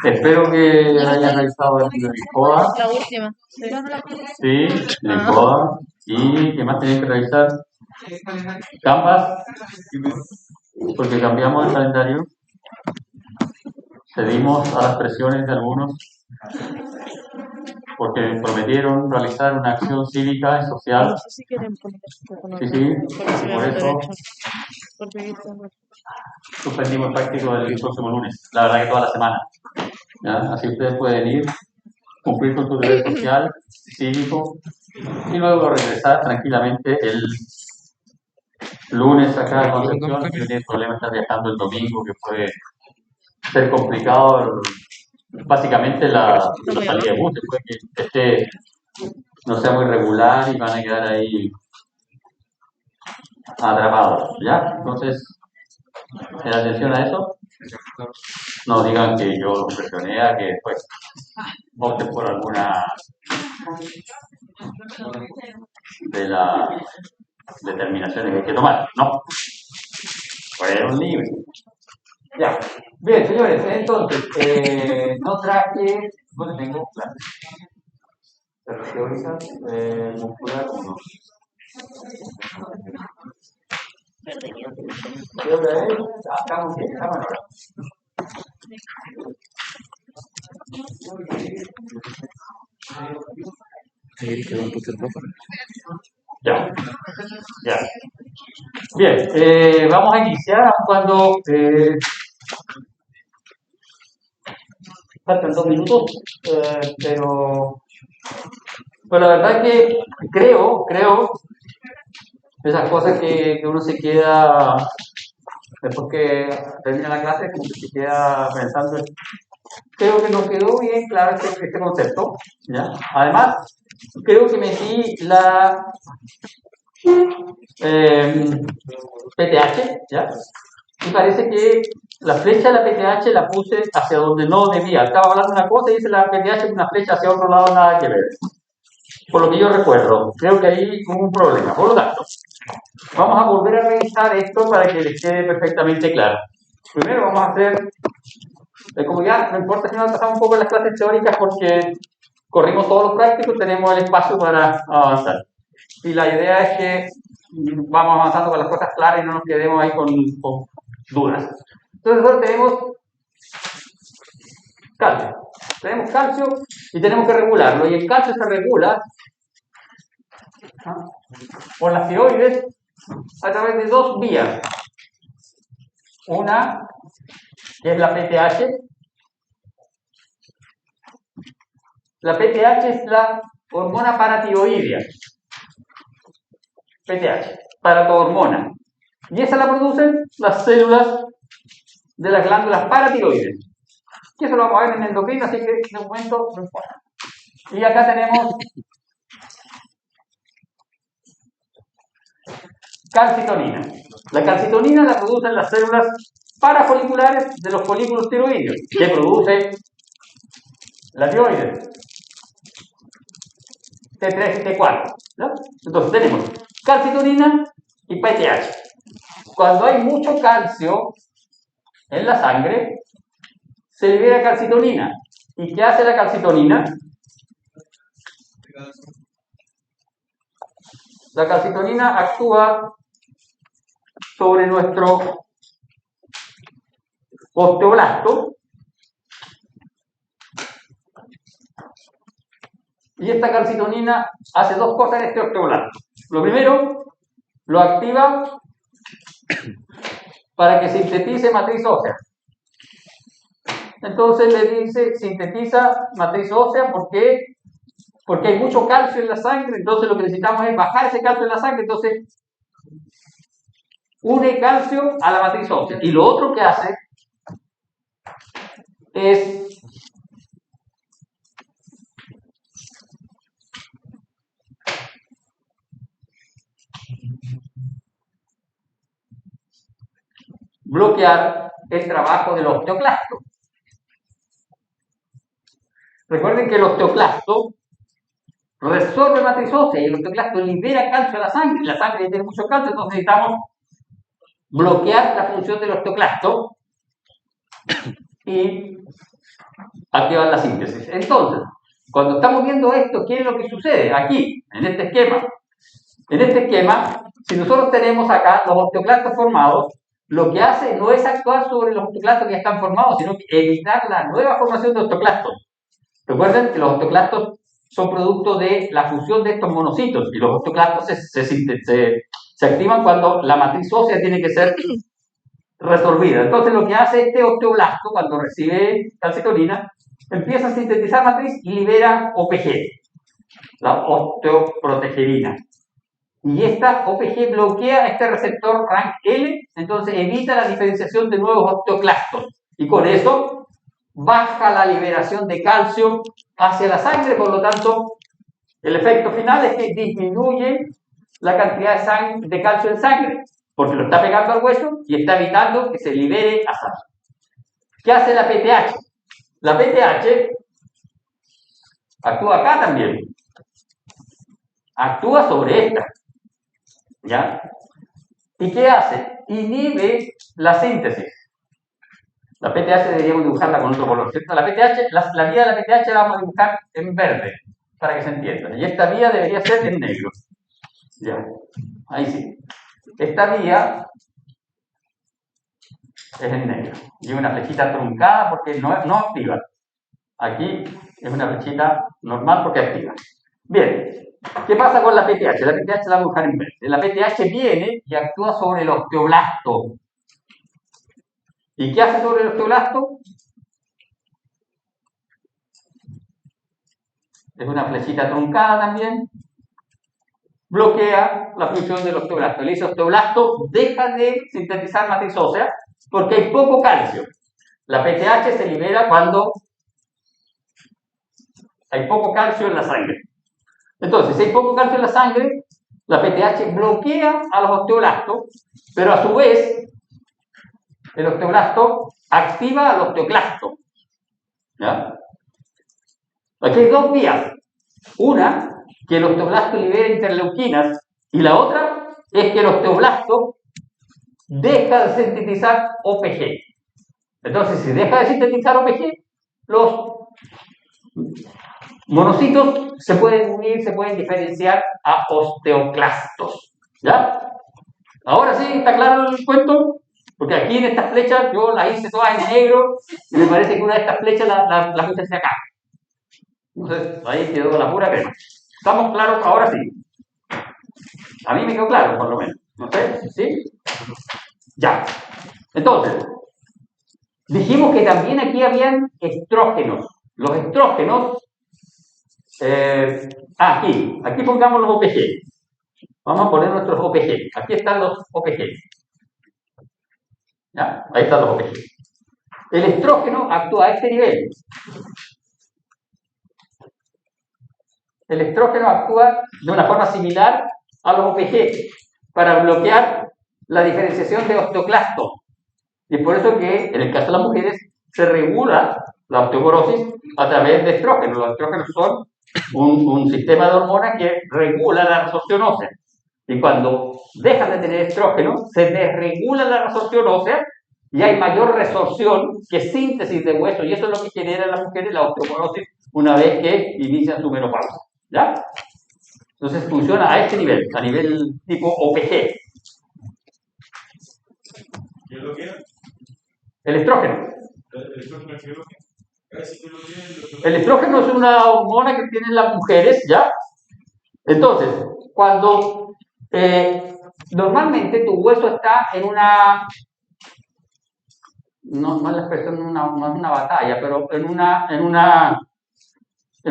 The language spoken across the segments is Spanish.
Espero que hayan revisado el LICOA. La última. Sí, LICOA. ¿Y qué más tienen que revisar? Canvas, porque cambiamos el calendario. Cedimos a las presiones de algunos, porque prometieron realizar una acción cívica y social. No sé si quieren poner esto con Sí, otra, sí, porque se me por va eso derecho. Porque suspendimos el práctico del próximo lunes, la verdad que toda la semana. ¿Ya? Así ustedes pueden ir, cumplir con su deber social, cívico, y luego regresar tranquilamente el lunes acá a Concepción. Si no tienen problema estar viajando el domingo, que puede ser complicado, básicamente la salida de bus, después que no sea muy regular y van a quedar ahí atrapados, ¿ya? Entonces, en atención a eso, no digan que yo los presioné a que después opten por alguna de las determinaciones que hay que tomar, no. Fueron libres. Ya. Bien, señores, entonces, no traje, ¿dónde tengo? Se teoriza muscular 1. ¿Qué hora es? Estamos bien, estamos ahora. Ya, ya. Bien, vamos a iniciar cuando faltan 2 minutos, pero la verdad que creo, esas cosas que uno se queda, después que termina la clase, como que se queda pensando, creo que nos quedó bien claro este concepto, ¿ya? Además, creo que metí la PTH, ¿ya? Y parece que la flecha de la PTH la puse hacia donde no debía. Estaba hablando de una cosa y dice la PTH una flecha hacia otro lado, nada que ver. Por lo que yo recuerdo, creo que ahí hubo un problema. Por lo tanto, vamos a volver a revisar esto para que les quede perfectamente claro. Primero vamos a hacer, como ya no importa si nos pasamos un poco en las clases teóricas porque corrimos todos los prácticos, tenemos el espacio para avanzar. Y la idea es que vamos avanzando con las cosas claras y no nos quedemos ahí con dudas. Entonces nosotros tenemos calcio. Tenemos calcio y tenemos que regularlo. Y el calcio se regula por las tiroides a través de 2 vías. Una, que es la PTH. La PTH es la hormona paratiroidea. PTH, paratohormona. Y esa la producen las células de las glándulas paratiroides. Y eso lo vamos a ver en endocrina, así que de momento no importa. Y acá tenemos calcitonina. La calcitonina la producen las células parafoliculares de los folículos tiroideos, que produce la tiroides. T3 y T4. ¿No? Entonces tenemos calcitonina y PTH. Cuando hay mucho calcio en la sangre, se libera calcitonina. ¿Y qué hace la calcitonina? La calcitonina actúa sobre nuestro osteoblasto. Y esta calcitonina hace 2 cosas en este osteoblasto. Lo primero, lo activa para que sintetice matriz ósea. Entonces le dice, sintetiza matriz ósea, ¿por qué? Porque hay mucho calcio en la sangre, entonces lo que necesitamos es bajar ese calcio en la sangre, entonces une calcio a la matriz ósea. Y lo otro que hace es bloquear el trabajo del osteoclasto. Recuerden que el osteoclasto resorbe matriz ósea y el osteoclasto libera calcio a la sangre. La sangre tiene mucho calcio, entonces necesitamos bloquear la función del osteoclasto. Y y activan la síntesis. Entonces, cuando estamos viendo esto, ¿qué es lo que sucede aquí, en este esquema? En este esquema, si nosotros tenemos acá los osteoclastos formados, lo que hace no es actuar sobre los osteoclastos que ya están formados, sino que evitar la nueva formación de osteoclastos. Recuerden que los osteoclastos son producto de la fusión de estos monocitos y los osteoclastos se activan cuando la matriz ósea tiene que ser resolvida. Entonces lo que hace este osteoblasto cuando recibe calcitonina, empieza a sintetizar matriz y libera OPG, la osteoprotegerina. Y esta OPG bloquea este receptor RANKL, entonces evita la diferenciación de nuevos osteoclastos. Y con eso baja la liberación de calcio hacia la sangre, por lo tanto, el efecto final es que disminuye la cantidad de calcio en sangre, porque lo está pegando al hueso y está evitando que se libere a sangre. ¿Qué hace la PTH? La PTH actúa acá también. Actúa sobre esta. ¿Ya? ¿Y qué hace? Inhibe la síntesis. La PTH deberíamos dibujarla con otro color, ¿cierto? La PTH, la vía de la PTH la vamos a dibujar en verde, para que se entienda. Y esta vía debería ser en negro. Ya, ahí sí. Esta vía es en negro. Y una flechita truncada porque no activa. Aquí es una flechita normal porque activa. Bien, ¿qué pasa con la PTH? La PTH la vamos a dibujar en verde. La PTH viene y actúa sobre el osteoblasto. ¿Y qué hace sobre el osteoblasto? Es una flechita truncada también. Bloquea la función del osteoblasto. El osteoblasto deja de sintetizar matriz ósea porque hay poco calcio. La PTH se libera cuando hay poco calcio en la sangre. Entonces, si hay poco calcio en la sangre, la PTH bloquea a los osteoblastos, pero a su vez, el osteoblasto activa al osteoclasto. ¿Ya? Aquí hay dos vías. Una, que el osteoblasto libera interleuquinas, y la otra es que el osteoblasto deja de sintetizar OPG. Entonces, si deja de sintetizar OPG, los monocitos se pueden unir, se pueden diferenciar a osteoclastos. ¿Ya? Ahora sí, ¿está claro el cuento? Porque aquí en estas flechas yo las hice todas en negro y me parece que una de estas flechas la puse hacia acá. Entonces, ahí quedó la pura crema. ¿Estamos claros? Ahora sí. A mí me quedó claro, por lo menos. ¿No sé? ¿Sí? Ya. Entonces, dijimos que también aquí habían estrógenos. Los estrógenos... aquí pongamos los OPG. Vamos a poner nuestros OPG. Aquí están los OPG. ¿Ya? Ahí están los OPG. El estrógeno actúa a este nivel. El estrógeno actúa de una forma similar a los OPG para bloquear la diferenciación de osteoclastos. Y por eso que en el caso de las mujeres se regula la osteoporosis a través de estrógenos. Los estrógenos son un sistema de hormonas que regula la resorción ósea. Y cuando dejan de tener estrógeno, se desregula la resorción ósea y hay mayor resorción que síntesis de hueso. Y eso es lo que genera en las mujeres la osteoporosis una vez que inician su menopausia. ¿Ya? Entonces funciona a este nivel, a nivel tipo OPG. ¿Qué es lo que es? El estrógeno. ¿El estrógeno qué es lo que es? El estrógeno es una hormona que tienen las mujeres, ¿ya? Entonces, cuando normalmente tu hueso está en una, no es la expresión, no es una batalla, pero en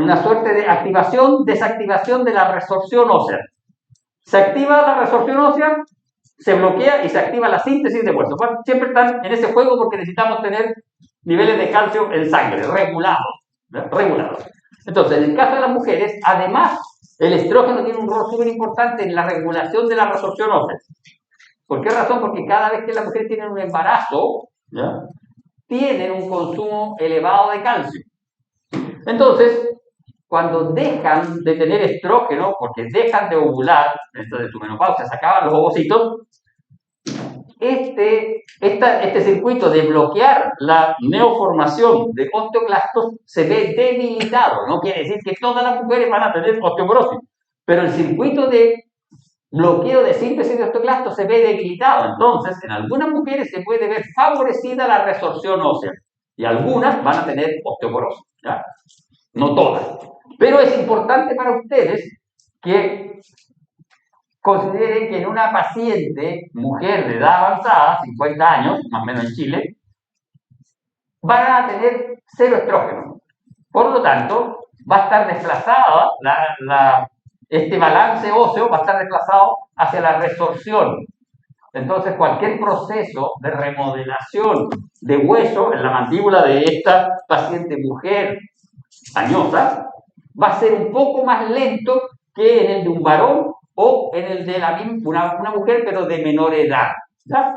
una suerte de activación, desactivación de la resorción ósea. Se activa la resorción ósea, se bloquea y se activa la síntesis de hueso. Bueno, siempre están en ese juego porque necesitamos tener niveles de calcio en sangre, regulados. Entonces, en el caso de las mujeres, además, el estrógeno tiene un rol súper importante en la regulación de la resorción ósea. ¿Por qué razón? Porque cada vez que las mujeres tienen un embarazo, ¿ya?, tienen un consumo elevado de calcio. Entonces, cuando dejan de tener estrógeno, porque dejan de ovular, dentro de su menopausia, se acaban los ovocitos, este circuito de bloquear la neoformación de osteoclastos se ve debilitado. No quiere decir que todas las mujeres van a tener osteoporosis, pero el circuito de bloqueo de síntesis de osteoclastos se ve debilitado. Entonces, en algunas mujeres se puede ver favorecida la resorción ósea y algunas van a tener osteoporosis, ¿ya? No todas. Pero es importante para ustedes que consideren que en una paciente, mujer de edad avanzada, 50 años, más o menos en Chile, van a tener cero estrógeno. Por lo tanto, va a estar desplazada, este balance óseo va a estar desplazado hacia la resorción. Entonces, cualquier proceso de remodelación de hueso en la mandíbula de esta paciente mujer añosa va a ser un poco más lento que en el de un varón o en el de una mujer, pero de menor edad. ¿Ya?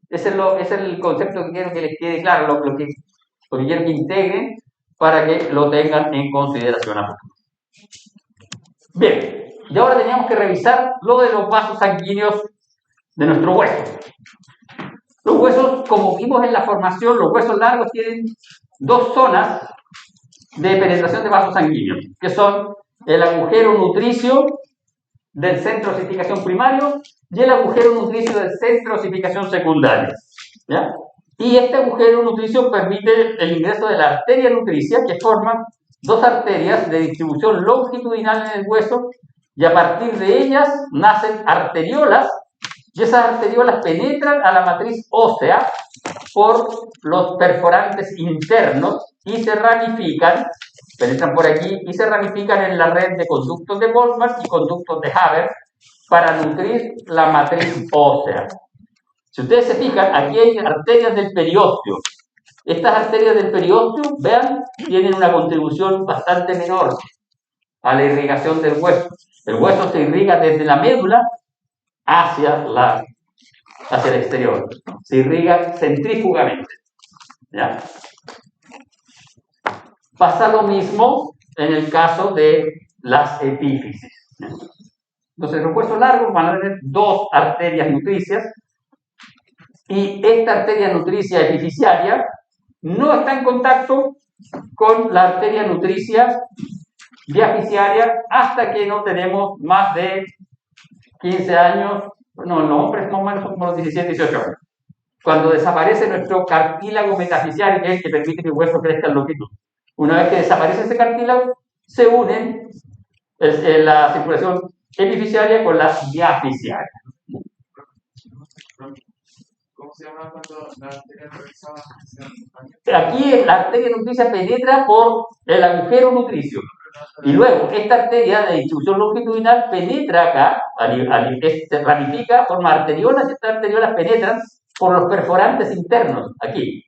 Ese es el concepto que quiero que les quede claro, lo que quiero que integren para que lo tengan en consideración a futuro. Bien, y ahora teníamos que revisar lo de los vasos sanguíneos de nuestro hueso. Los huesos, como vimos en la formación, los huesos largos tienen dos zonas de penetración de vasos sanguíneos, que son el agujero nutricio del centro de osificación primario y el agujero nutricio del centro de osificación secundario. ¿Ya? Y este agujero nutricio permite el ingreso de la arteria nutricia, que forma dos arterias de distribución longitudinal en el hueso, y a partir de ellas nacen arteriolas, y esas arteriolas penetran a la matriz ósea por los perforantes internos y se ramifican, penetran por aquí y se ramifican en la red de conductos de Boltzmann y conductos de Haber para nutrir la matriz ósea. Si ustedes se fijan, aquí hay arterias del periósteo. Estas arterias del periósteo, vean, tienen una contribución bastante menor a la irrigación del hueso. El hueso se irriga desde la médula hacia el exterior. Se irriga centrífugamente. ¿Ya? Pasa lo mismo en el caso de las epífisis. ¿Ya? Entonces, los huesos largos van a tener dos arterias nutricias y esta arteria nutricia epifisiaria no está en contacto con la arteria nutricia diafisiaria hasta que no tenemos más de 15 años, no, los hombres más o menos son como los 17, 18 años. Cuando desaparece nuestro cartílago metafisiario, que es el que permite que el hueso crezca en longitud. Una vez que desaparece ese cartílago, se unen la circulación epifisiaria con la diafisiaria. ¿Cómo se llama cuando la arteria nutricia? Aquí la arteria nutricia penetra por el agujero nutricio. Y luego, esta arteria de distribución longitudinal penetra acá, se ramifica, forma arteriolas, y estas arteriolas penetran por los perforantes internos, aquí.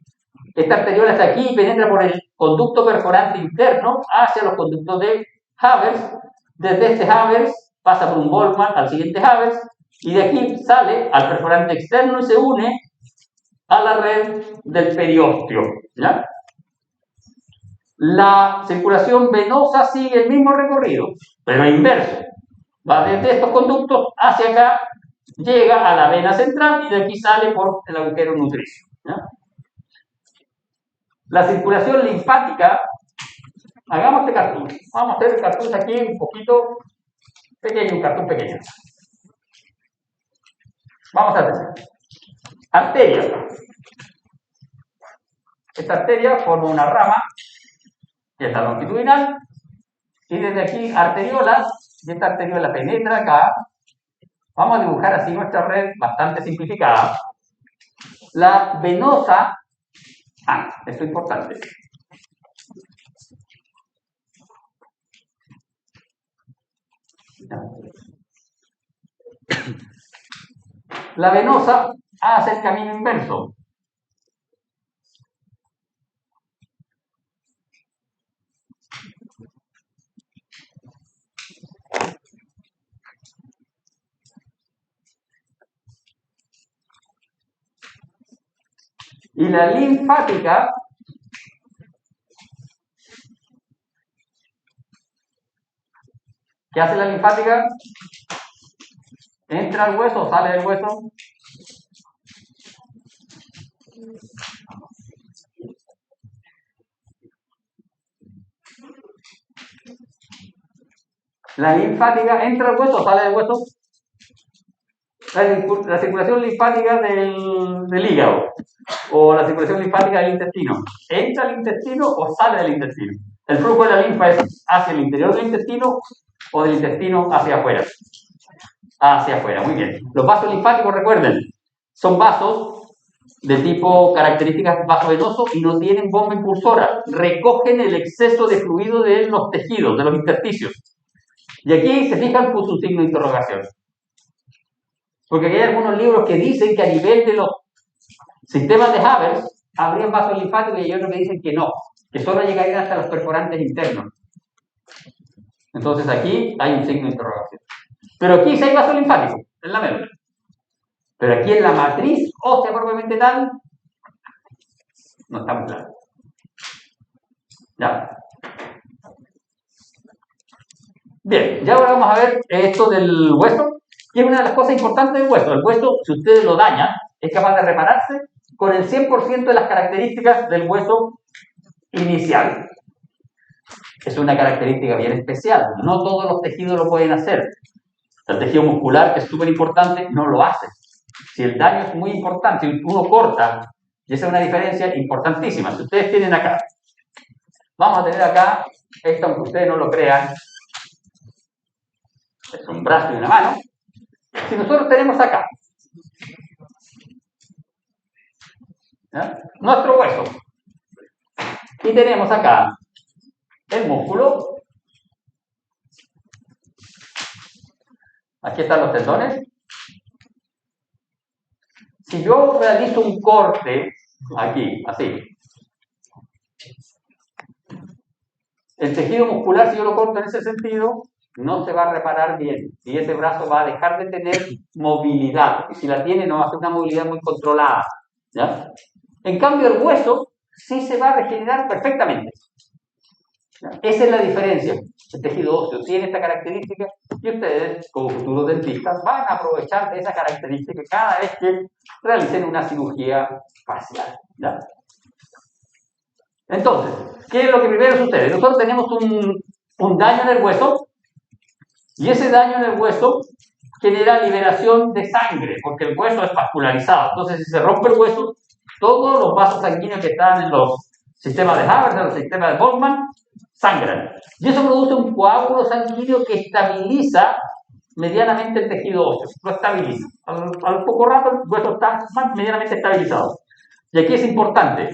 Esta arteriola está aquí y penetra por el conducto perforante interno hacia los conductos de Havers. Desde este Havers pasa por un Boltzmann al siguiente Havers, y de aquí sale al perforante externo y se une a la red del periósteo. ¿Ya? La circulación venosa sigue el mismo recorrido, pero inverso. Va desde estos conductos hacia acá, llega a la vena central y de aquí sale por el agujero nutricio. ¿Ya? La circulación linfática, hagamos este cartoon. Vamos a hacer el cartoon aquí un poquito pequeño, un cartoon pequeño. Vamos a hacer arteria. Esta arteria forma una rama, que es la longitudinal, y desde aquí arteriolas, y esta arteriola penetra acá. Vamos a dibujar así nuestra red bastante simplificada. La venosa, esto es importante. La venosa hace el camino inverso. Y la linfática ¿qué hace la linfática? Entra al hueso, sale del hueso. La linfática entra al hueso o sale del hueso. La circulación linfática del hígado o la circulación linfática del intestino. ¿Entra al intestino o sale del intestino? El flujo de la linfa es hacia el interior del intestino o del intestino hacia afuera. Hacia afuera, muy bien. Los vasos linfáticos, recuerden, son vasos de tipo características vasovenoso y no tienen bomba impulsora. Recogen el exceso de fluido de los tejidos, de los intersticios. Y aquí se fijan, puso un signo de interrogación. Porque aquí hay algunos libros que dicen que a nivel de los sistemas de Haber habría vasos linfáticos y hay otros que dicen que no, que solo llegarían hasta los perforantes internos. Entonces aquí hay un signo de interrogación. Pero aquí sí hay vasos linfáticos, en la médula. Pero aquí en la matriz ósea propiamente tal, no está muy claro. ¿Ya? Bien, ya ahora vamos a ver esto del hueso, que es una de las cosas importantes del hueso. El hueso, si ustedes lo dañan, es capaz de repararse con el 100% de las características del hueso inicial. Es una característica bien especial. No todos los tejidos lo pueden hacer. El tejido muscular, que es súper importante, no lo hace. Si el daño es muy importante, si uno corta, y esa es una diferencia importantísima. Si ustedes tienen acá, vamos a tener acá, esto aunque ustedes no lo crean, es un brazo y una mano. Si nosotros tenemos acá, ¿ya?, nuestro hueso, y tenemos acá el músculo, aquí están los tendones. Si yo realizo un corte aquí, así, el tejido muscular, si yo lo corto en ese sentido, no se va a reparar bien y ese brazo va a dejar de tener movilidad. Y si la tiene, no va a ser una movilidad muy controlada, ¿ya? En cambio, el hueso sí se va a regenerar perfectamente. ¿Ya? Esa es la diferencia. El tejido óseo tiene esta característica y ustedes, como futuros dentistas, van a aprovechar de esa característica cada vez que realicen una cirugía facial, ¿ya? Entonces, ¿qué es lo que primero sucede? Nosotros tenemos un daño en el hueso y ese daño en el hueso genera liberación de sangre porque el hueso es vascularizado. Entonces, si se rompe el hueso, todos los vasos sanguíneos que están en los sistemas de Haber, en los sistemas de Bowman, sangran. Y eso produce un coágulo sanguíneo que estabiliza medianamente el tejido óseo. Lo estabiliza. Al poco rato el hueso está medianamente estabilizado. Y aquí es importante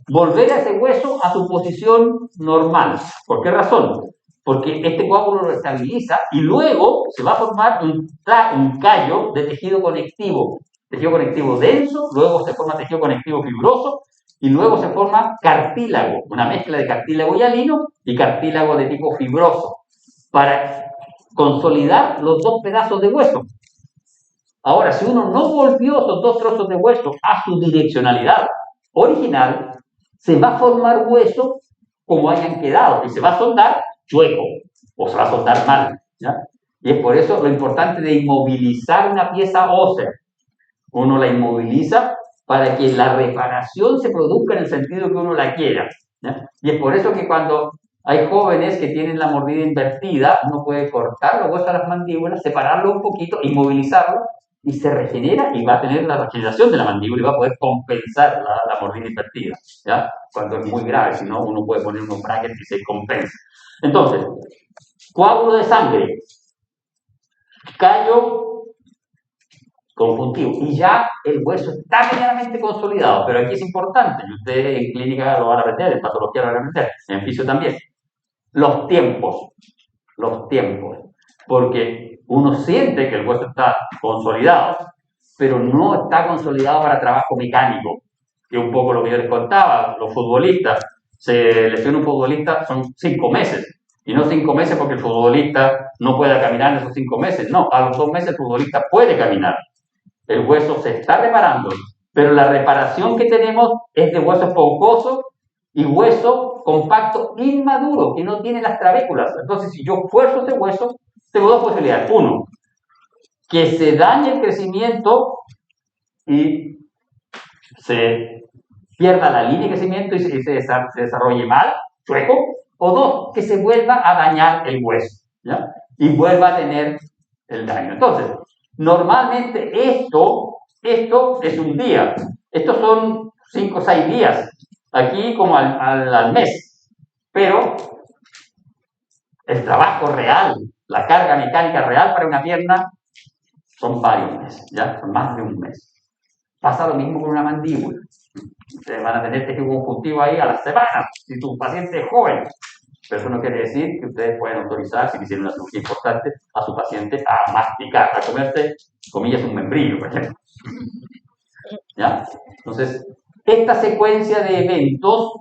volver a ese hueso a su posición normal. ¿Por qué razón? Porque este coágulo lo estabiliza y luego se va a formar un callo de tejido conectivo denso, luego se forma tejido conectivo fibroso y luego se forma cartílago, una mezcla de cartílago hialino y cartílago de tipo fibroso, para consolidar los dos pedazos de hueso. Ahora, si uno no volvió esos dos trozos de hueso a su direccionalidad original, se va a formar hueso como hayan quedado y se va a soldar chueco o se va a soldar mal, ¿ya? Y es por eso lo importante de inmovilizar una pieza ósea. Uno la inmoviliza para que la reparación se produzca en el sentido que uno la quiera, ¿ya? Y es por eso que cuando hay jóvenes que tienen la mordida invertida, uno puede cortar los huesos de las mandíbulas, separarlo un poquito, inmovilizarlo, y se regenera y va a tener la regeneración de la mandíbula y va a poder compensar la mordida invertida, ¿ya? Cuando es muy grave, si no, uno puede poner unos brackets y se compensa. Entonces, coágulo de sangre, callo conjuntivo, y ya el hueso está medianamente consolidado, pero aquí es importante, y ustedes en clínica lo van a aprender, en patología lo van a aprender, en fisio también, los tiempos, porque uno siente que el hueso está consolidado, pero no está consolidado para trabajo mecánico, que es un poco lo que yo les contaba. Los futbolistas, se lesiona un futbolista, son 5 meses, y no 5 meses porque el futbolista no pueda caminar en esos 5 meses, no, a los 2 meses el futbolista puede caminar. El hueso se está reparando, pero la reparación que tenemos es de hueso esponjoso y hueso compacto inmaduro, que no tiene las trabéculas. Entonces, si yo fuerzo ese hueso, tengo dos posibilidades. Uno, que se dañe el crecimiento y se pierda la línea de crecimiento y se desarrolle mal, chueco, o dos, que se vuelva a dañar el hueso, ¿ya? Y vuelva a tener el daño. Entonces, normalmente esto es un día. Estos son 5 o 6 días, aquí como al mes. Pero el trabajo real, la carga mecánica real para una pierna, son varios meses, ¿ya? Son más de un mes. Pasa lo mismo con una mandíbula. Ustedes van a tener tejido conjuntivo ahí a las semanas, si tu paciente es joven. Pero eso no quiere decir que ustedes pueden autorizar, si hicieron una cirugía importante, a su paciente a masticar, a comerse, comillas, un membrillo, por ejemplo. ¿Ya? Entonces, esta secuencia de eventos,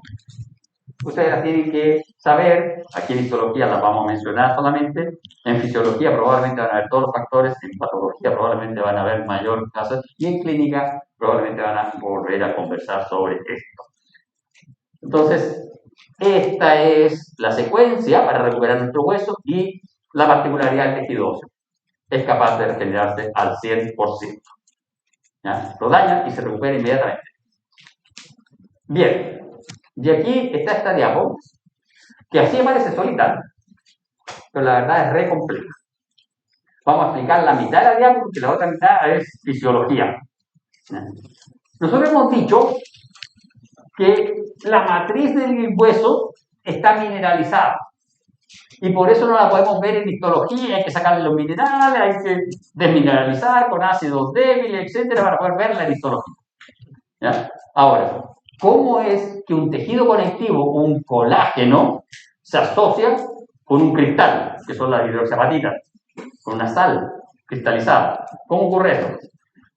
ustedes las tienen que saber. Aquí en histología las vamos a mencionar solamente. En fisiología probablemente van a haber todos los factores. En patología probablemente van a haber mayor casos. Y en clínica probablemente van a volver a conversar sobre esto. Entonces, esta es la secuencia para recuperar nuestro hueso y la particularidad del tejido óseo. Es capaz de regenerarse al 100%. ¿Ya? Lo daña y se recupera inmediatamente. Bien. Y aquí está esta diapo, que así parece solita, pero la verdad es re compleja. Vamos a explicar la mitad de la diapo porque la otra mitad es fisiología. Nosotros hemos dicho que la matriz del hueso está mineralizada y por eso no la podemos ver en histología. Hay que sacarle los minerales, hay que desmineralizar con ácidos débiles, etcétera, para poder verla en histología. ¿Ya? Ahora, ¿cómo es que un tejido conectivo, un colágeno, se asocia con un cristal, que son las hidroxiapatitas, con una sal cristalizada? ¿Cómo ocurre eso?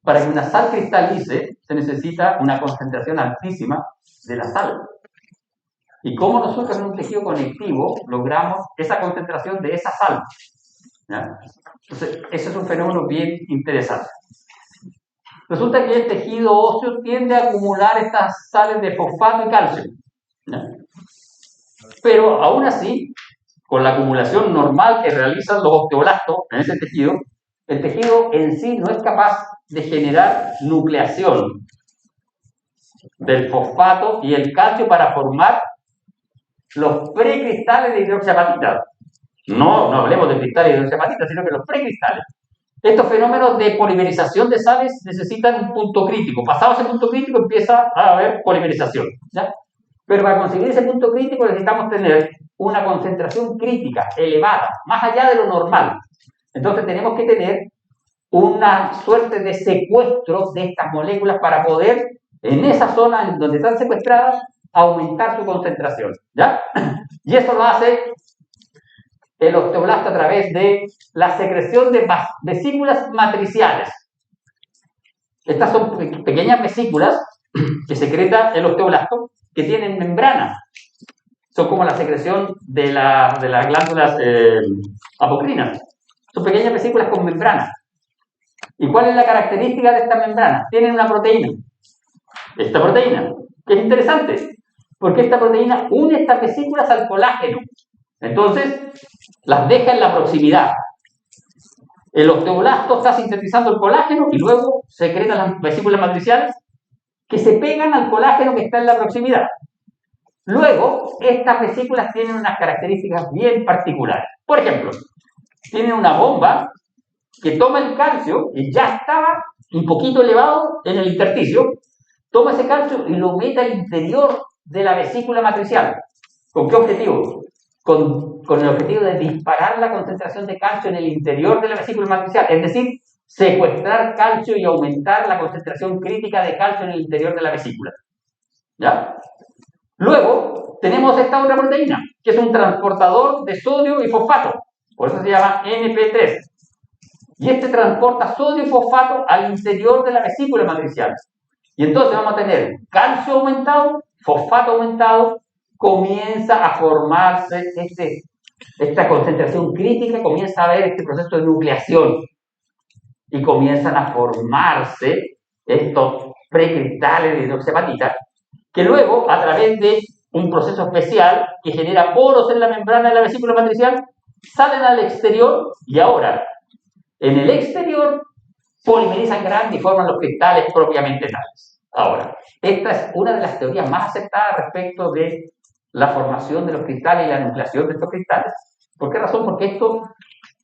Para que una sal cristalice se necesita una concentración altísima de la sal. ¿Y cómo nosotros en un tejido conectivo logramos esa concentración de esa sal? ¿Ya? Entonces, ese es un fenómeno bien interesante. Resulta que el tejido óseo tiende a acumular estas sales de fosfato y calcio, ¿ya? Pero aún así, con la acumulación normal que realizan los osteoblastos en ese tejido, el tejido en sí no es capaz de generar nucleación del fosfato y el calcio para formar los precristales de hidroxiapatita. No hablemos de cristales de hidroxiapatita, sino que los precristales. Estos fenómenos de polimerización de sales necesitan un punto crítico. Pasado ese punto crítico empieza a haber polimerización, ¿ya? Pero para conseguir ese punto crítico necesitamos tener una concentración crítica elevada, más allá de lo normal. Entonces tenemos que tener una suerte de secuestro de estas moléculas para poder, en esa zona en donde están secuestradas, aumentar su concentración, ¿ya? Y eso lo hace el osteoblasto a través de la secreción de vesículas matriciales. Estas son pequeñas vesículas que secreta el osteoblasto que tienen membrana. Son como la secreción de las glándulas apocrinas. Son pequeñas vesículas con membrana. ¿Y cuál es la característica de esta membrana? Tienen una proteína. Esta proteína, que es interesante, porque esta proteína une estas vesículas al colágeno. Entonces, las deja en la proximidad. El osteoblasto está sintetizando el colágeno y luego secreta las vesículas matriciales que se pegan al colágeno que está en la proximidad. Luego, estas vesículas tienen unas características bien particulares. Por ejemplo, tienen una bomba que toma el calcio, y ya estaba un poquito elevado en el intersticio, toma ese calcio y lo mete al interior de la vesícula matricial. ¿Con qué objetivo? Con el objetivo de disparar la concentración de calcio en el interior de la vesícula matricial, es decir, secuestrar calcio y aumentar la concentración crítica de calcio en el interior de la vesícula. ¿Ya? Luego, tenemos esta otra proteína, que es un transportador de sodio y fosfato, por eso se llama NP3. Y este transporta sodio y fosfato al interior de la vesícula matricial. Y entonces vamos a tener calcio aumentado, fosfato aumentado, comienza a formarse esta concentración crítica, comienza a haber este proceso de nucleación y comienzan a formarse estos precristales de hidroxiapatita que luego, a través de un proceso especial que genera poros en la membrana de la vesícula matricial, salen al exterior y ahora, en el exterior, polimerizan grande y forman los cristales propiamente tales. Ahora, esta es una de las teorías más aceptadas respecto de la formación de los cristales y la nucleación de estos cristales. ¿Por qué razón? Porque esto,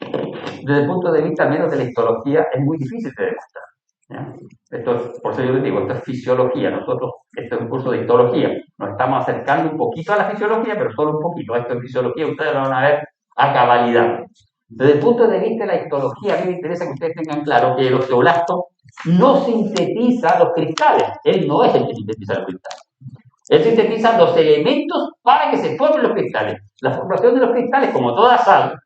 desde el punto de vista al menos de la histología, es muy difícil de demostrar. ¿Ya? Esto, por eso yo les digo, esto es fisiología. Nosotros, esto es un curso de histología. Nos estamos acercando un poquito a la fisiología, pero solo un poquito. Esto en fisiología ustedes lo van a ver a cabalidad. Desde el punto de vista de la histología, a mí me interesa que ustedes tengan claro que el osteoblasto no sintetiza los cristales. Él no es el que sintetiza los cristales. Él sintetiza los elementos para que se formen los cristales. La formación de los cristales, como toda sal,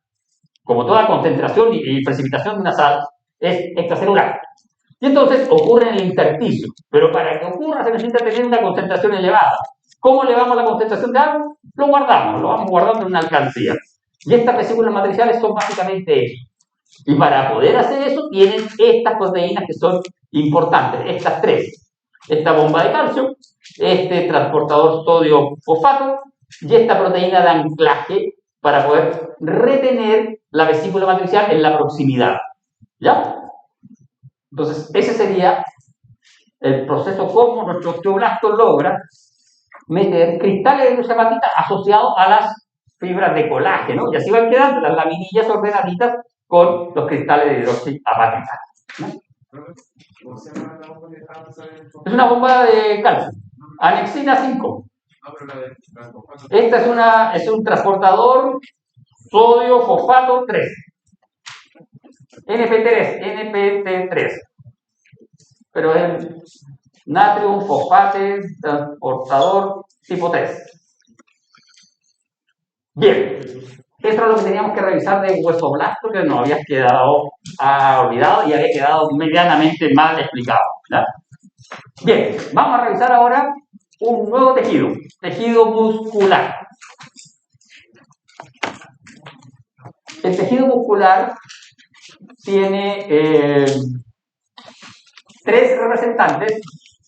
como toda concentración y precipitación de una sal, es extracelular. Y entonces ocurre en el intersticio. Pero para que ocurra se necesita tener una concentración elevada. ¿Cómo elevamos la concentración de algo? Lo guardamos, lo vamos guardando en una alcancía. Y estas vesículas matriciales son básicamente eso. Y para poder hacer eso tienen estas proteínas que son importantes, estas tres. Esta bomba de calcio, este transportador sodio-fosfato y esta proteína de anclaje para poder retener la vesícula matricial en la proximidad. ¿Ya? Entonces, ese sería el proceso como nuestro osteoblasto logra meter cristales de hidroxiapatita asociados a las fibras de colágeno, y así van quedando las laminillas ordenaditas con los cristales de hidroxiapatita. ¿No? Es una bomba de calcio, anexina 5. Esta es un transportador sodio-fosfato 3. NPT3. Pero es natrium fosfate transportador tipo 3. Bien, esto es lo que teníamos que revisar de huesoblasto, que nos había quedado olvidado y había quedado medianamente mal explicado. ¿Ya? Bien, vamos a revisar ahora un nuevo tejido muscular. El tejido muscular tiene 3 representantes.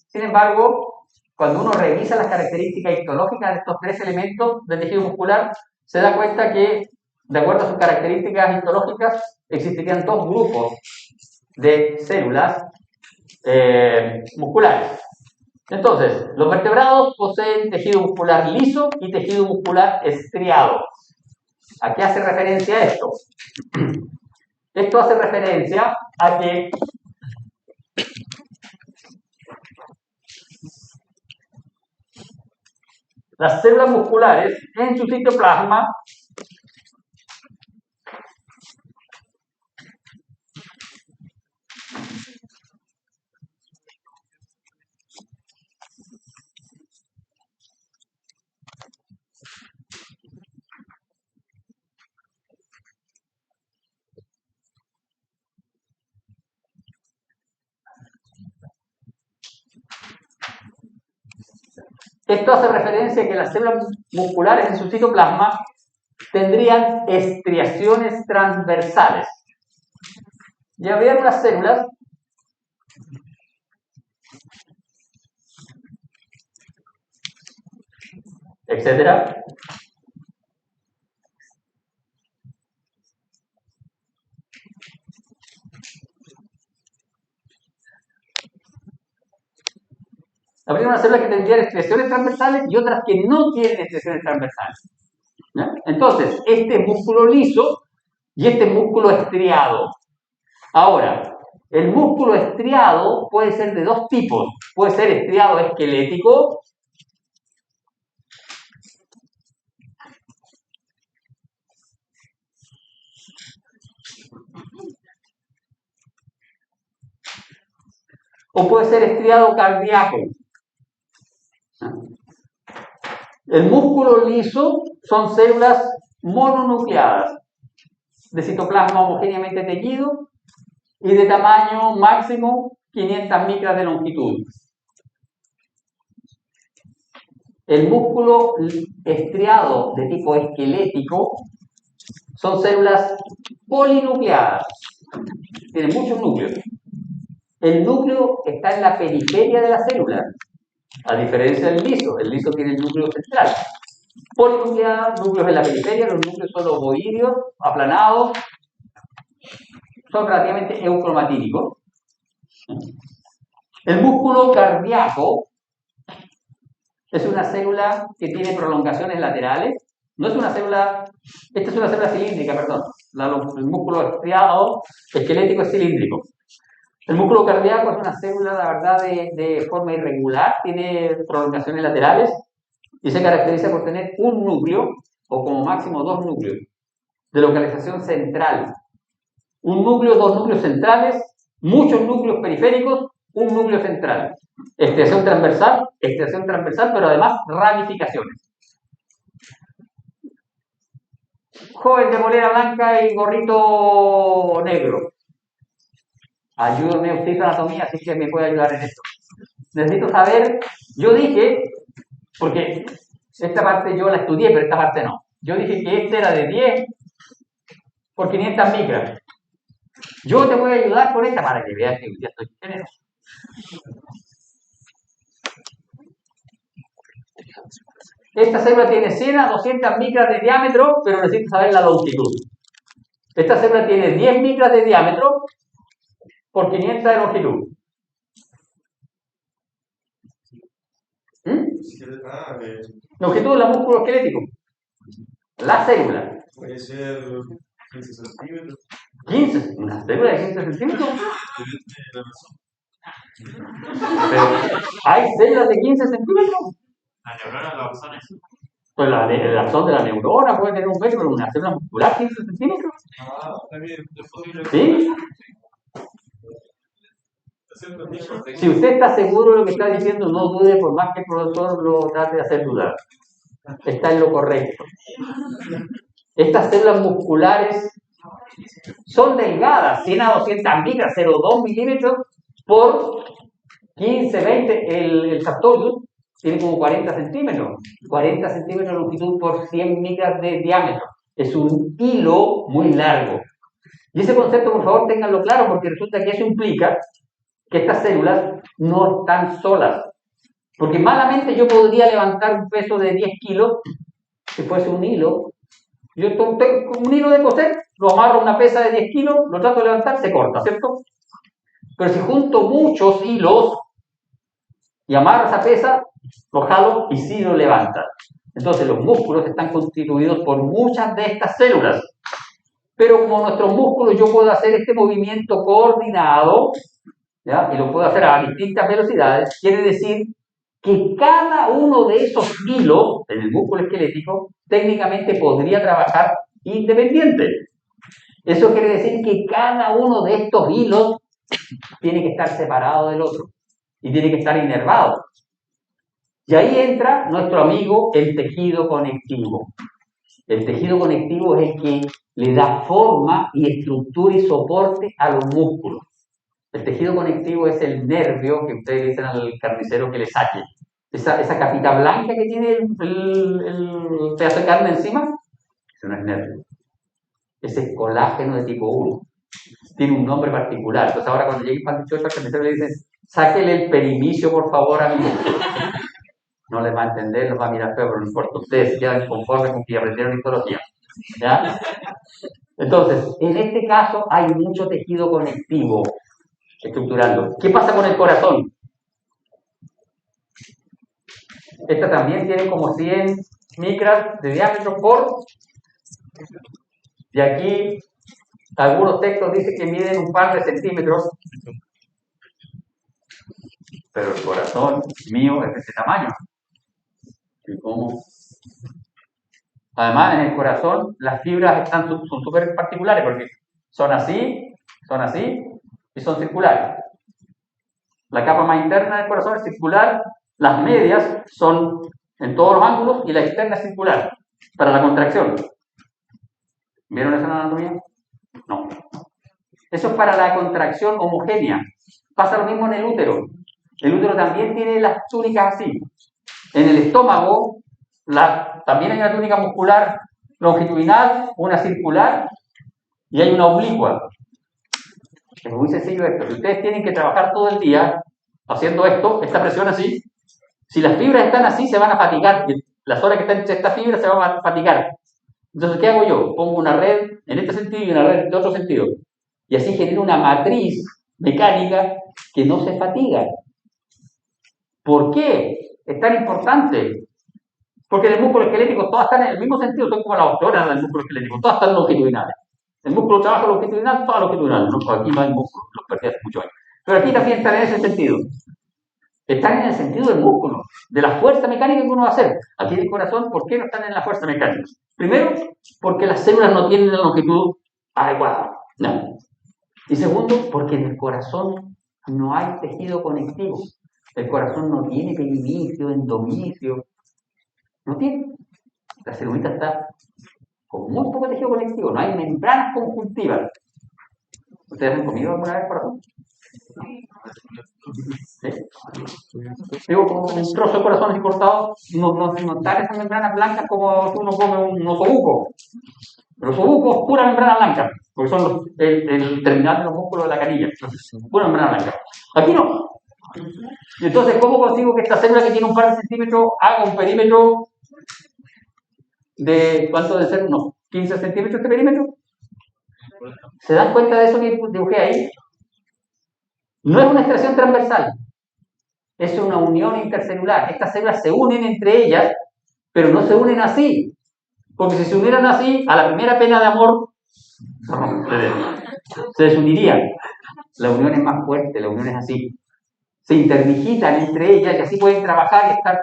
Sin embargo, cuando uno revisa las características histológicas de estos 3 elementos del tejido muscular, se da cuenta que, de acuerdo a sus características histológicas, existirían 2 grupos de células musculares. Entonces, los vertebrados poseen tejido muscular liso y tejido muscular estriado. ¿A qué hace referencia esto? Esto hace referencia a que las células musculares en su citoplasma esto hace referencia a que las células musculares en su citoplasma tendrían estriaciones transversales. Y habría unas células etcétera, habría unas células que tendrían estriaciones transversales y otras que no tienen estriaciones transversales. ¿Ya? Entonces, este es músculo liso y este es músculo estriado. Ahora, el músculo estriado puede ser de 2 tipos. Puede ser estriado esquelético o puede ser estriado cardíaco. El músculo liso son células mononucleadas de citoplasma homogéneamente teñido y de tamaño máximo 500 micras de longitud. El músculo estriado de tipo esquelético son células polinucleadas, tienen muchos núcleos. El núcleo está en la periferia de la célula, a diferencia del liso. El liso tiene el núcleo central. Polinucleada, núcleos en la periferia, los núcleos son ovoidiosos, aplanados, son relativamente eucromatínicos. El músculo cardíaco es una célula que tiene prolongaciones laterales. No es una célula, esta es una célula cilíndrica, perdón. El músculo estriado esquelético es cilíndrico. El músculo cardíaco es una célula, la verdad, de forma irregular, tiene prolongaciones laterales y se caracteriza por tener un núcleo, o como máximo dos núcleos, de localización central. Un núcleo, dos núcleos centrales, muchos núcleos periféricos, un núcleo central. Extensión transversal, pero además ramificaciones. Joven de polera blanca y gorrito negro. Ayúdame, usted hizo anatomía, así que me puede ayudar en esto. Necesito saber, yo dije, porque esta parte yo la estudié, pero esta parte no. Yo dije que este era de 10 por 500 micras. Yo te voy a ayudar con esta para que veas que ya estoy generoso. Esta célula tiene 100 a 200 micras de diámetro, pero necesito saber la longitud. Esta célula tiene 10 micras de diámetro por 500 de longitud. Longitud de la músculo esquelético. La célula. Puede ser 15 centímetros. 15, una célula de 15 centímetros. Pero, ¿hay células de 15 centímetros? La neurona, la axón es. Pues el axón de la neurona puede tener un peso, pero una célula muscular 15 centímetros. Está bien, es posible. ¿Sí? Si usted está seguro de lo que está diciendo, no dude, por más que el profesor lo trate de hacer dudar. Está en lo correcto. Estas células musculares son delgadas, 100 a 200 micras, 0,2 milímetros por 15, 20. El sartorius tiene como 40 centímetros. 40 centímetros de longitud por 100 micras de diámetro. Es un hilo muy largo. Y ese concepto, por favor, ténganlo claro, porque resulta que eso implica que estas células no están solas. Porque malamente yo podría levantar un peso de 10 kilos si fuese un hilo. Yo tengo un hilo de coser, lo amarro a una pesa de 10 kilos, lo trato de levantar, se corta, ¿cierto? Pero si junto muchos hilos y amarro esa pesa, lo jalo y sí lo levanta. Entonces los músculos están constituidos por muchas de estas células. Pero como nuestros músculos yo puedo hacer este movimiento coordinado, ¿ya? Y lo puedo hacer a distintas velocidades, quiere decir que cada uno de esos hilos en el músculo esquelético técnicamente podría trabajar independiente. Eso quiere decir que cada uno de estos hilos tiene que estar separado del otro y tiene que estar inervado. Y ahí entra nuestro amigo el tejido conectivo. El tejido conectivo es el que le da forma y estructura y soporte a los músculos. El tejido conectivo es el nervio que ustedes dicen al carnicero que le saque. Esa capita blanca que tiene el pedazo de carne encima, eso no es nervio. Ese es colágeno de tipo 1. Tiene un nombre particular. Entonces ahora cuando llegue el pan 18 al carnicero le dicen, sáquele el perimicio por favor a mi músculo. No les va a entender, los va a mirar feo, pero no importa. Ustedes quedan conformes con que aprendieron histología. ¿Ya? Entonces, en este caso hay mucho tejido conectivo estructurando. ¿Qué pasa con el corazón? Esta también tiene como 100 micras de diámetro por... Y aquí algunos textos dicen que miden un par de centímetros. Pero el corazón mío es de ese tamaño. ¿Y cómo? Además, en el corazón las fibras son súper particulares porque son así y son circulares. La capa más interna del corazón es circular, las medias son en todos los ángulos y la externa es circular para la contracción. ¿Vieron esa anatomía? No. Eso es para la contracción homogénea. Pasa lo mismo en el útero. El útero también tiene las túnicas así. En el estómago también hay una túnica muscular longitudinal, una circular y hay una oblicua. Es muy sencillo esto. Si ustedes tienen que trabajar todo el día haciendo esta presión así, si las fibras están así se van a fatigar. Las horas que están entre estas fibras se van a fatigar. Entonces, ¿qué hago yo? Pongo una red en este sentido y una red en otro sentido. Y así genero una matriz mecánica que no se fatiga. ¿Por qué es tan importante? Porque en el músculo esquelético todas están en el mismo sentido, son como las octonas del músculo esquelético, todas están longitudinales. El músculo trabaja longitudinal, todas longitudinales. No, aquí no hay músculo, los perdí hace mucho años. Pero aquí también están en ese sentido. Están en el sentido del músculo, de la fuerza mecánica que uno va a hacer. Aquí en el corazón, ¿por qué no están en la fuerza mecánica? Primero, porque las células no tienen la longitud adecuada. ¿No? Y segundo, porque en el corazón no hay tejido conectivo. El corazón no tiene perimitio, endomitrio. No tiene. La celulita está con muy poco tejido conectivo. No hay membranas conjuntivas. ¿Ustedes han comido alguna vez corazón? ¿Sí? Digo, como un trozo de corazón así cortado, no están esas membranas blancas como si uno come un osobuco. Los osobucos, pura membrana blanca, porque son el terminal de los músculos de la canilla. Pura membrana blanca. Aquí no. Entonces, ¿cómo consigo que esta célula que tiene un par de centímetros haga un perímetro de, ¿cuánto debe ser? Unos 15 centímetros de perímetro? ¿Se dan cuenta de eso que dibujé ahí? No es una extracción transversal, es una unión intercelular. Estas células se unen entre ellas, pero no se unen así. Porque si se unieran así, a la primera pena de amor, se desunirían. La unión es más fuerte, la unión es así. Se interdigitan entre ellas y así pueden trabajar y estar.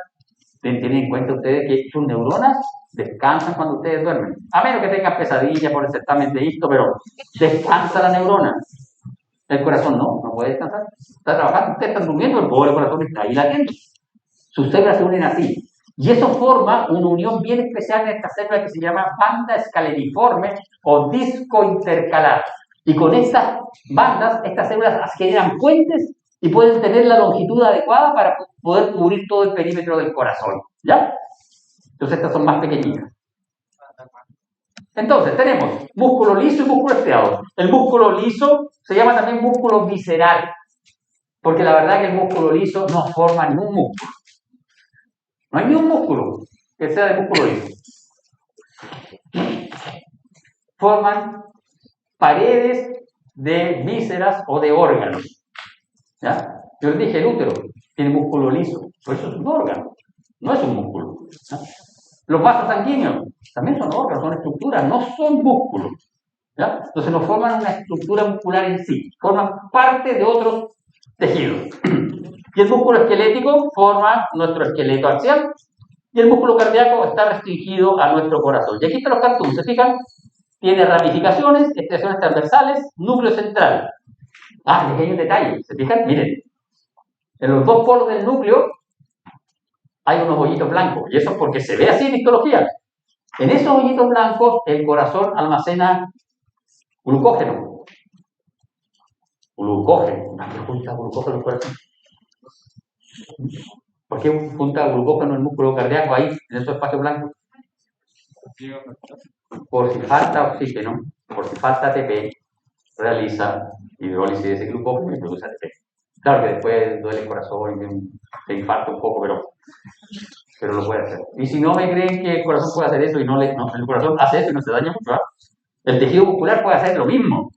Tienen en cuenta ustedes que sus neuronas descansan cuando ustedes duermen. A menos que tengan pesadillas por el certamen de esto, pero descansa la neurona. El corazón no puede descansar. Está trabajando, ustedes están durmiendo, el pobre corazón está ahí latiendo. Sus células se unen así. Y eso forma una unión bien especial en esta célula que se llama banda escaleriforme o disco intercalar. Y con estas bandas, estas células generan puentes y pueden tener la longitud adecuada para poder cubrir todo el perímetro del corazón. ¿Ya? Entonces estas son más pequeñitas. Entonces tenemos músculo liso y músculo estriado. El músculo liso se llama también músculo visceral, porque la verdad que el músculo liso no forma ningún músculo. No hay ni un músculo que sea de músculo liso. Forman paredes de vísceras o de órganos. ¿Ya? Yo les dije, el útero tiene músculo liso, pero eso es un órgano, no es un músculo. ¿Ya? Los vasos sanguíneos también son órganos, son estructuras, no son músculos. ¿Ya? Entonces no forman una estructura muscular en sí, forman parte de otros tejidos. Y el músculo esquelético forma nuestro esqueleto axial y el músculo cardíaco está restringido a nuestro corazón. Y aquí están los cartoons, ¿se fijan? Tiene ramificaciones, extensiones transversales, núcleo central. Ah, pequeños detalles, ¿se fijan? Miren, en los dos polos del núcleo hay unos hoyitos blancos, y eso es porque se ve así en histología. En esos hoyitos blancos el corazón almacena glucógeno. Una junta glucógeno en el corazón. ¿Por qué junta glucógeno en el músculo cardíaco ahí, en esos espacios blancos? Por si falta oxígeno, por si falta ATP, realiza hidrólisis de ese glucógeno y produce ATP. Claro que después duele el corazón y se infarta un poco, pero lo puede hacer. Y si no me creen que el corazón puede hacer eso y el corazón hace eso y no se daña mucho, ¿verdad? El tejido muscular puede hacer lo mismo.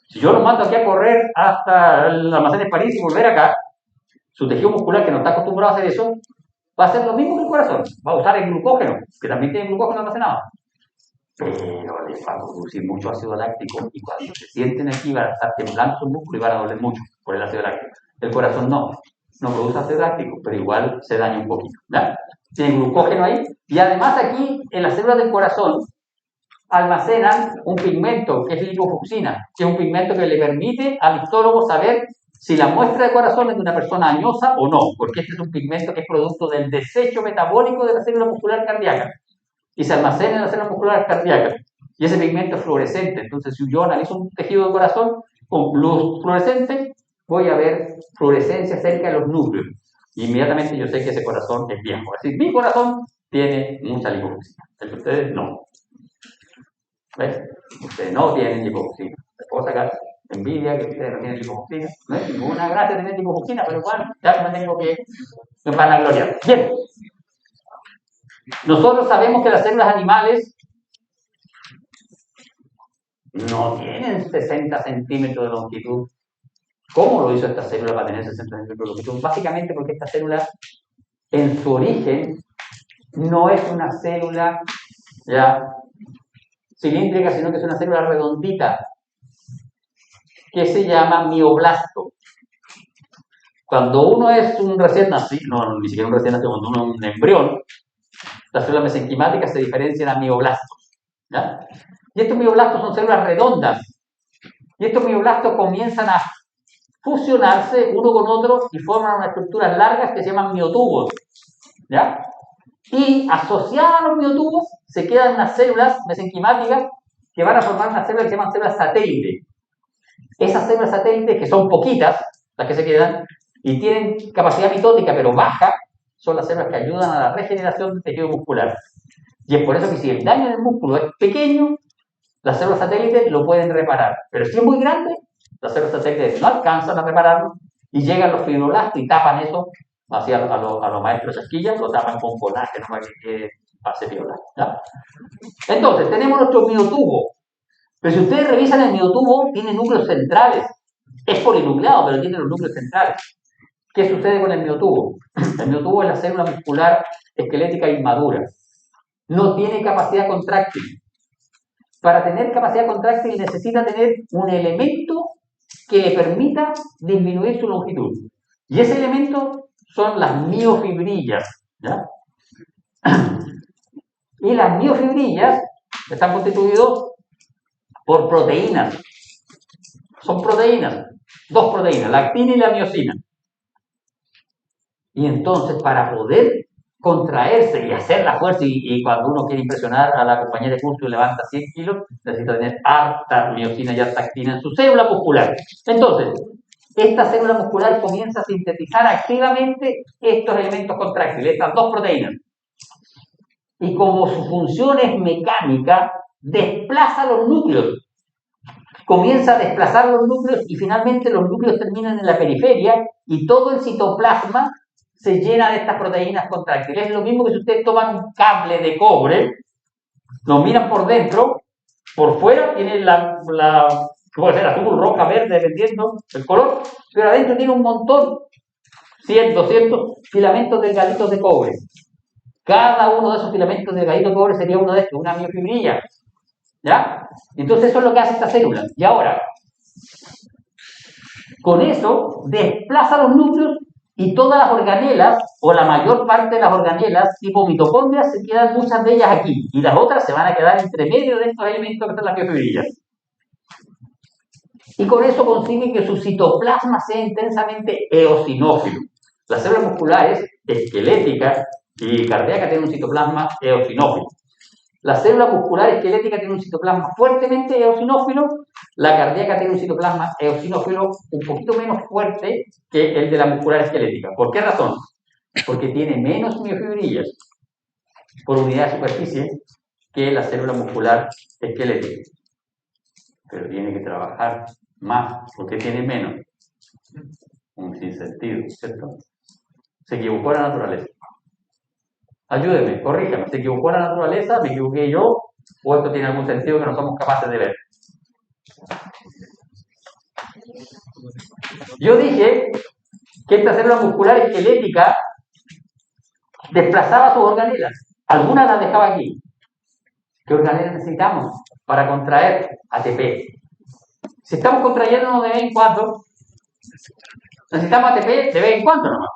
Si yo lo mando aquí a correr hasta el almacén de París y volver acá, su tejido muscular que no está acostumbrado a hacer eso, va a hacer lo mismo que el corazón. Va a usar el glucógeno, que también tiene glucógeno almacenado. Pero les va a producir mucho ácido láctico y cuando se sienten aquí van a estar temblando sus músculos y van a doler mucho por el ácido láctico. El corazón no produce ácido láctico, pero igual se daña un poquito. ¿Ya? Tiene glucógeno ahí y además aquí en las células del corazón almacenan un pigmento que es lipofucsina, que es un pigmento que le permite al histólogo saber si la muestra de corazón es de una persona añosa o no, porque este es un pigmento que es producto del desecho metabólico de la célula muscular cardíaca y se almacena en la célula muscular cardíaca. Y ese pigmento es fluorescente, entonces si yo analizo un tejido de corazón con luz fluorescente, voy a ver fluorescencia cerca de los núcleos. Y inmediatamente yo sé que ese corazón es viejo. Es decir, mi corazón tiene mucha lipofucsina, el de ustedes no. ¿Ves? Ustedes no tienen lipofucsina. Les puedo sacar envidia que ustedes no tienen lipofucsina. No es ninguna gracia tener lipofucsina, pero bueno, ya me tengo que vanagloriar. Bien. Nosotros sabemos que las células animales no tienen 60 centímetros de longitud. ¿Cómo lo hizo esta célula para tener ese centro de microlongitud? Básicamente porque esta célula, en su origen, no es una célula ya cilíndrica, sino que es una célula redondita, que se llama mioblasto. Cuando uno es un recién nacido, no, ni siquiera un recién nacido, cuando uno es un embrión, las células mesenquimáticas se diferencian a mioblastos, ¿ya? Y estos mioblastos son células redondas, y estos mioblastos comienzan a fusionarse uno con otro y forman unas estructuras largas que se llaman miotubos, ¿ya? Y asociadas a los miotubos se quedan unas células mesenquimáticas que van a formar unas células que se llaman células satélite. Esas células satélites, que son poquitas, las que se quedan, y tienen capacidad mitótica pero baja, son las células que ayudan a la regeneración del tejido muscular. Y es por eso que si el daño del músculo es pequeño, las células satélites lo pueden reparar. Pero si es muy grande, las células satélites no alcanzan a repararlo y llegan los fibroblastos y tapan eso, así a los maestros chasquillas, lo tapan con colágeno para que pase viola, ¿ya? Entonces, tenemos nuestro miotubo. Pero si ustedes revisan el miotubo, tiene núcleos centrales. Es polinucleado, pero tiene los núcleos centrales. ¿Qué sucede con el miotubo? El miotubo es la célula muscular esquelética inmadura. No tiene capacidad contráctil. Para tener capacidad contráctil necesita tener un elemento que le permita disminuir su longitud. Y ese elemento son las miofibrillas, ¿ya? Y las miofibrillas están constituidas por proteínas. Son proteínas, dos proteínas, la actina y la miosina. Y entonces, para poder contraerse y hacer la fuerza, y cuando uno quiere impresionar a la compañera de curso y levanta 100 kilos, necesita tener harta miosina y harta actina en su célula muscular. Entonces, esta célula muscular comienza a sintetizar activamente estos elementos contráctiles, estas dos proteínas. Y como su función es mecánica, desplaza los núcleos. Comienza a desplazar los núcleos y finalmente los núcleos terminan en la periferia y todo el citoplasma se llena de estas proteínas contráctiles. Es lo mismo que si ustedes toman un cable de cobre, lo miran por dentro, por fuera tiene que puede ser azul, roja, verde, dependiendo del color, pero adentro tiene un montón, 100, 200 filamentos delgaditos de cobre. Cada uno de esos filamentos delgaditos de cobre sería uno de estos, una miofibrilla, ¿ya? Entonces eso es lo que hace esta célula. Y ahora, con eso, desplaza los núcleos y todas las organelas, o la mayor parte de las organelas, tipo mitocondrias, se quedan muchas de ellas aquí. Y las otras se van a quedar entre medio de estos elementos que son las miofibrillas. Y con eso consigue que su citoplasma sea intensamente eosinófilo. Las células musculares, esqueléticas y cardíacas tienen un citoplasma eosinófilo. La célula muscular esquelética tiene un citoplasma fuertemente eosinófilo, la cardíaca tiene un citoplasma eosinófilo un poquito menos fuerte que el de la muscular esquelética. ¿Por qué razón? Porque tiene menos miofibrillas por unidad de superficie que la célula muscular esquelética. Pero tiene que trabajar más, porque tiene menos. Un sinsentido, ¿cierto? Se equivocó la naturaleza. Ayúdeme, corríjame, ¿se equivocó la naturaleza? ¿Me equivoqué yo? ¿O esto tiene algún sentido que no somos capaces de ver? Yo dije que esta célula muscular esquelética desplazaba sus organelas. Algunas las dejaba aquí. ¿Qué organelas necesitamos para contraer ATP? Si estamos contrayéndonos de vez en cuando, necesitamos ATP de vez en cuando nomás.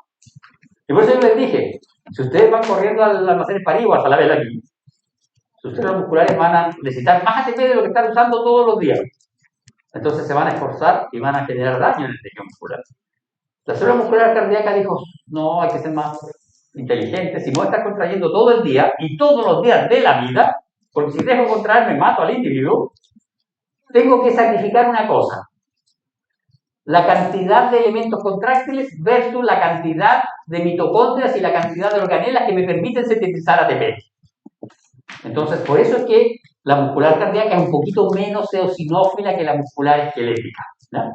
Y por eso yo les dije, si ustedes van corriendo al almacén París o hasta la vela aquí, sus células musculares van a necesitar más ATP de lo que están usando todos los días. Entonces se van a esforzar y van a generar daño en el tejido muscular. La célula muscular cardíaca dijo, no, hay que ser más inteligente. Si no está contrayendo todo el día y todos los días de la vida, porque si dejo contraer me mato al individuo, tengo que sacrificar una cosa. La cantidad de elementos contráctiles versus la cantidad de mitocondrias y la cantidad de organelas que me permiten sintetizar ATP. Entonces, por eso es que la muscular cardíaca es un poquito menos eosinófila que la muscular esquelética, ¿no?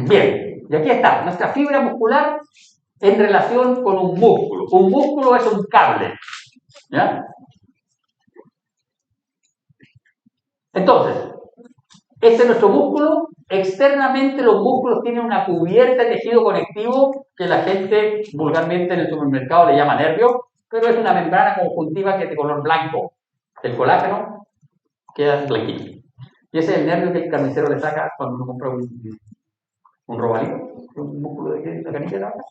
Bien, y aquí está, nuestra fibra muscular en relación con un músculo. Un músculo es un cable, ¿ya? Entonces, este es nuestro músculo, Externamente los músculos tienen una cubierta de tejido conectivo que la gente vulgarmente en el supermercado le llama nervio, pero es una membrana conjuntiva que es de color blanco. El colágeno queda blanquito. Y ese es el nervio que el carnicero le saca cuando uno compra un robalito, un músculo de la canilla de la vaca.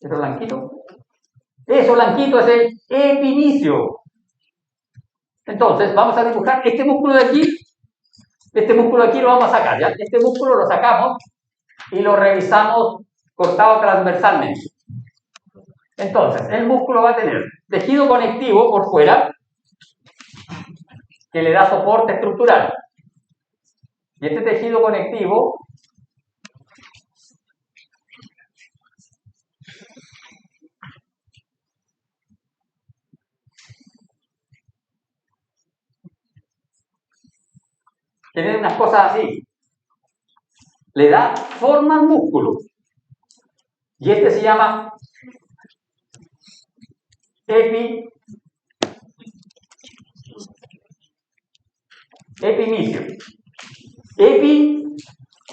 Eso blanquito. Eso blanquito es el epimicio. Entonces, vamos a dibujar este músculo de aquí. Este músculo de aquí lo vamos a sacar, ¿ya? Este músculo lo sacamos y lo revisamos cortado transversalmente. Entonces, el músculo va a tener tejido conectivo por fuera, que le da soporte estructural. Y este tejido conectivo tiene unas cosas así. Le da forma al músculo. Y este se llama epimicio. Epi,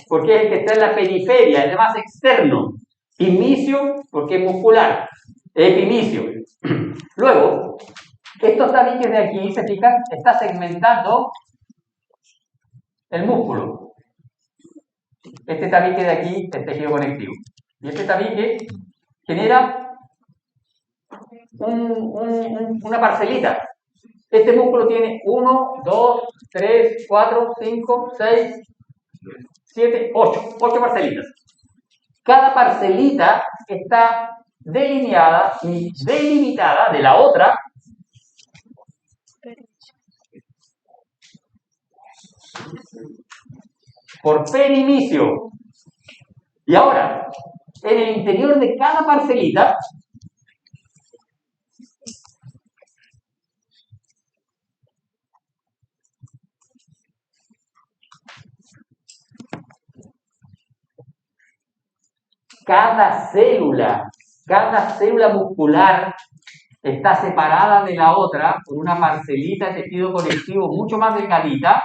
porque es el que está en la periferia, es más externo. Y micio, porque es muscular. Epimicio. Luego, estos tabiques de aquí, se fijan, está segmentando el músculo. Este tabique de aquí es tejido conectivo. Y este tabique genera una parcelita. Este músculo tiene 1, 2, 3, 4, 5, 6, 7, 8 parcelitas. Cada parcelita está delineada y delimitada de la otra por perimicio. Y ahora, en el interior de cada parcelita cada célula muscular está separada de la otra por una parcelita de tejido conectivo mucho más delgadita.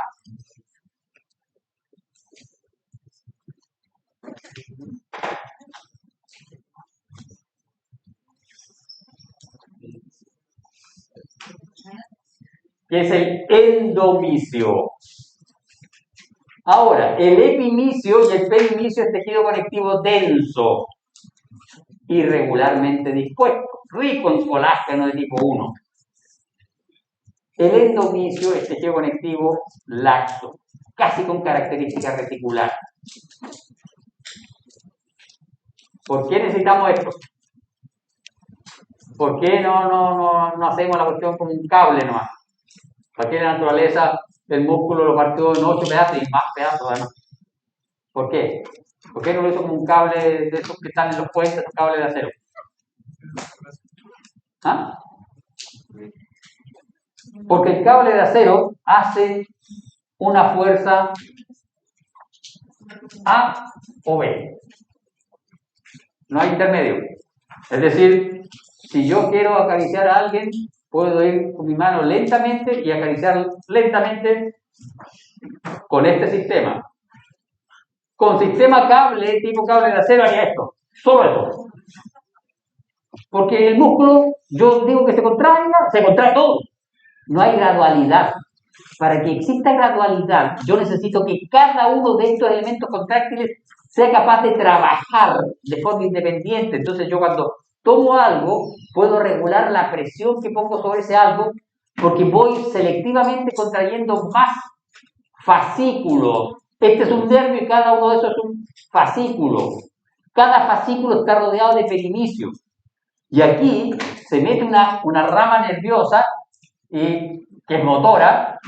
Que es el endomicio. Ahora, el epimicio y el perimicio es tejido conectivo denso, irregularmente dispuesto, rico en colágeno de tipo 1. El endomicio es tejido conectivo laxo, casi con característica reticular. ¿Por qué necesitamos esto? ¿Por qué no hacemos la cuestión con un cable nomás? ¿Para qué la naturaleza el músculo lo partió en 8 pedazos y más pedazos además? ¿Por qué? ¿Por qué no lo hizo como un cable de esos que están en los puentes, un cable de acero? ¿Ah? Porque el cable de acero hace una fuerza A o B. No hay intermedio. Es decir, si yo quiero acariciar a alguien, puedo ir con mi mano lentamente y acariciar lentamente con este sistema. Con sistema cable, tipo cable de acero, haría esto. Solo esto. Porque el músculo, yo digo que se contrae todo. No hay gradualidad. Para que exista gradualidad, yo necesito que cada uno de estos elementos contráctiles sea capaz de trabajar de forma independiente. Entonces yo cuando tomo algo, puedo regular la presión que pongo sobre ese algo, porque voy selectivamente contrayendo más fascículos. Este es un nervio y cada uno de esos es un fascículo. Cada fascículo está rodeado de perimicio. Y aquí se mete una rama nerviosa que es motora,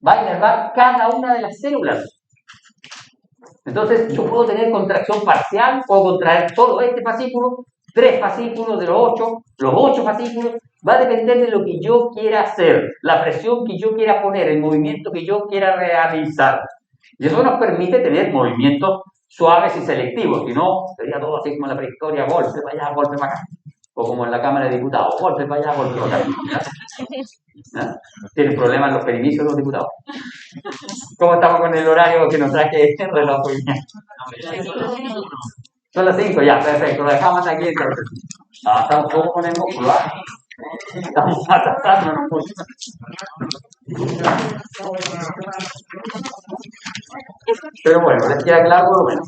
va a inervar cada una de las células. Entonces yo puedo tener contracción parcial, puedo contraer solo este fascículo, 3 fascículos de los 8 fascículos, va a depender de lo que yo quiera hacer, la presión que yo quiera poner, el movimiento que yo quiera realizar. Y eso nos permite tener movimientos suaves y selectivos, si no, sería todo así como en la prehistoria, golpe para allá, golpe para acá. O como en la Cámara de Diputados, golpe para allá, golpe para acá. ¿no? Tienen problemas los permisos de los diputados. ¿Cómo estamos con el horario que nos traje el reloj hoy día? Son las 5 ya, perfecto, lo dejamos aquí entonces. Estamos un poco con el músculo, ¿ah? Estamos atrasándonos mucho. Pero bueno, les queda claro por lo menos.